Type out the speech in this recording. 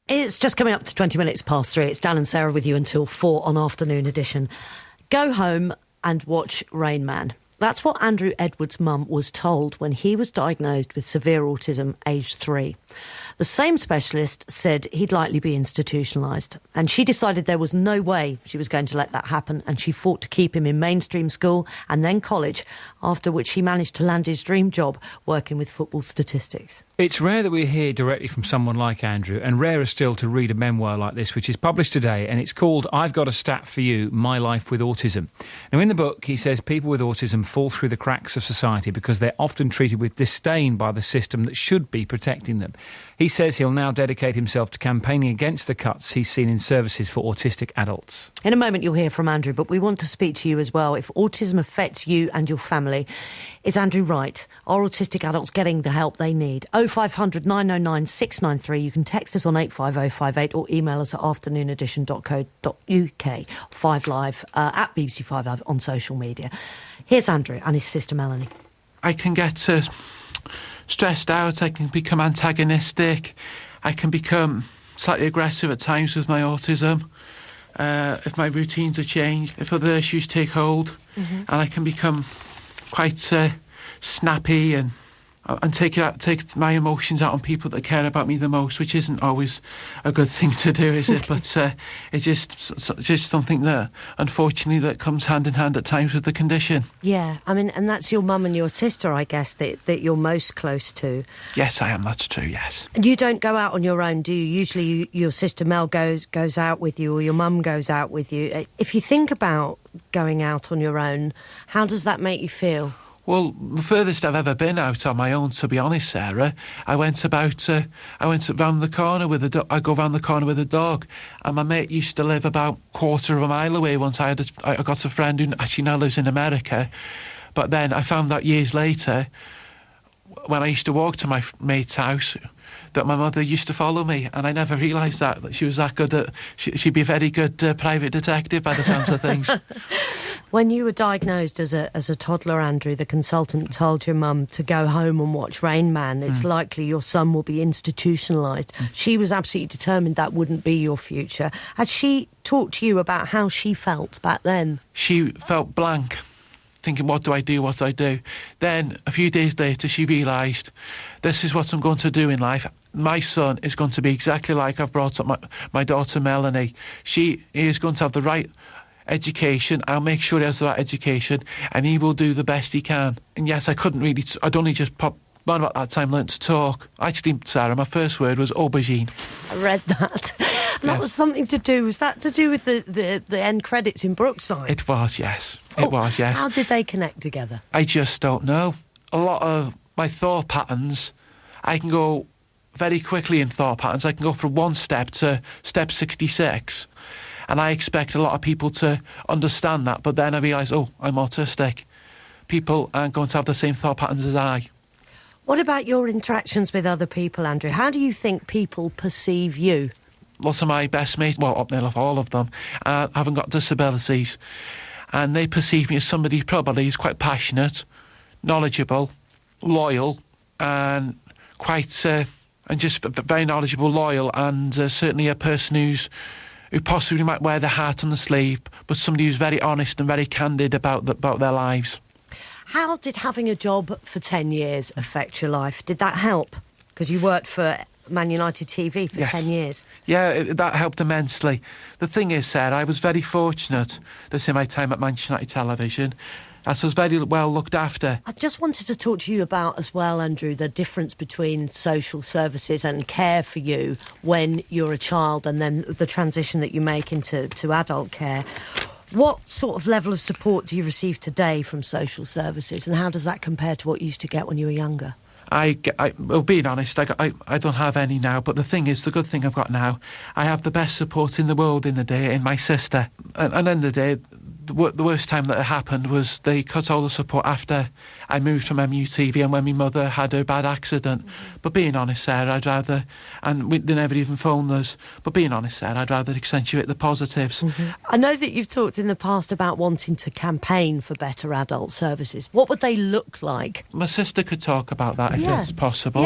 It's just coming up to 20 minutes past 3. It's Dan and Sarah with you until 4 on Afternoon Edition. Go home and watch Rain Man. That's what Andrew Edwards' mum was told when he was diagnosed with severe autism, aged 3. The same specialist said he'd likely be institutionalised, and she decided there was no way she was going to let that happen, and she fought to keep him in mainstream school and then college, after which he managed to land his dream job working with football statistics. It's rare that we hear directly from someone like Andrew, and rarer still to read a memoir like this, which is published today, and it's called I've Got a Stat for You, My Life with Autism. Now, in the book, he says people with autism fall through the cracks of society because they're often treated with disdain by the system that should be protecting them. He says he'll now dedicate himself to campaigning against the cuts he's seen in services for autistic adults. In a moment you'll hear from Andrew, but we want to speak to you as well. If autism affects you and your family, is Andrew right? Are autistic adults getting the help they need? 0500 909 693. You can text us on 85058 or email us at afternoonedition.co.uk. 5 Live at BBC 5 Live on social media. Here's Andrew and his sister Melanie. I can get stressed out, I can become antagonistic, I can become slightly aggressive at times with my autism, if my routines are changed, if other issues take hold, and I can become quite snappy and take my emotions out on people that care about me the most, which isn't always a good thing to do, is it? But it's just something that, unfortunately, that comes hand in hand at times with the condition. Yeah, I mean, and that's your mum and your sister, I guess, that you're most close to. Yes, I am, that's true, yes. And you don't go out on your own, do you? Usually your sister Mel goes out with you, or your mum goes out with you. If you think about going out on your own, how does that make you feel? Well, the furthest I've ever been out on my own, to be honest, Sarah, I went round the corner with I go round the corner with a dog, and my mate used to live about a quarter of a mile away. Once I got a friend who actually now lives in America, but then I found out years later, when I used to walk to my mate's house, that my mother used to follow me, and I never realised that she was that good at... She'd be a very good private detective by the sounds of things. When you were diagnosed as a toddler, Andrew, the consultant told your mum to go home and watch Rain Man. It's likely your son will be institutionalised. She was absolutely determined that wouldn't be your future. Had she talked to you about how she felt back then? She felt blank, thinking, what do I do? Then, a few days later, she realised, this is what I'm going to do in life. My son is going to be exactly like I've brought up my daughter Melanie. He is going to have the right education. I'll make sure he has the right education, and he will do the best he can. And yes, I'd only just around about that time learnt to talk. Actually, Sarah, my first word was aubergine. I read that. And that was something to do... Was that to do with the end credits in Brookside? It was, yes. It was, yes. How did they connect together? I just don't know. A lot of my thought patterns, I can go very quickly in thought patterns. I can go from one step to step 66. And I expect a lot of people to understand that. But then I realise, I'm autistic. People aren't going to have the same thought patterns as I. What about your interactions with other people, Andrew? How do you think people perceive you? Lots of my best mates, well, up nearly all of them, haven't got disabilities. And they perceive me as somebody probably who's quite passionate, knowledgeable, loyal, and quite... and just very knowledgeable, loyal, and certainly a person who possibly might wear the heart on the sleeve, but somebody who's very honest and very candid about their lives. How did having a job for 10 years affect your life? Did that help? Because you worked for Man United TV for 10 years. Yeah, that helped immensely. The thing is, Sarah, I was very fortunate this in my time at Manchester United Television. I was very well looked after. I just wanted to talk to you about as well, Andrew, the difference between social services and care for you when you're a child, and then the transition that you make into adult care. What sort of level of support do you receive today from social services, and how does that compare to what you used to get when you were younger? Well, being honest, I don't have any now, but the thing is, the good thing I've got now, I have the best support in the world in my sister. And at the end of the day, the worst time that it happened was they cut all the support after I moved from MUTV and when my mother had her bad accident. But being honest, Sarah, I'd rather... And they never even phoned us. But being honest, Sarah, I'd rather accentuate the positives. I know that you've talked in the past about wanting to campaign for better adult services. What would they look like? My sister could talk about that if it's possible.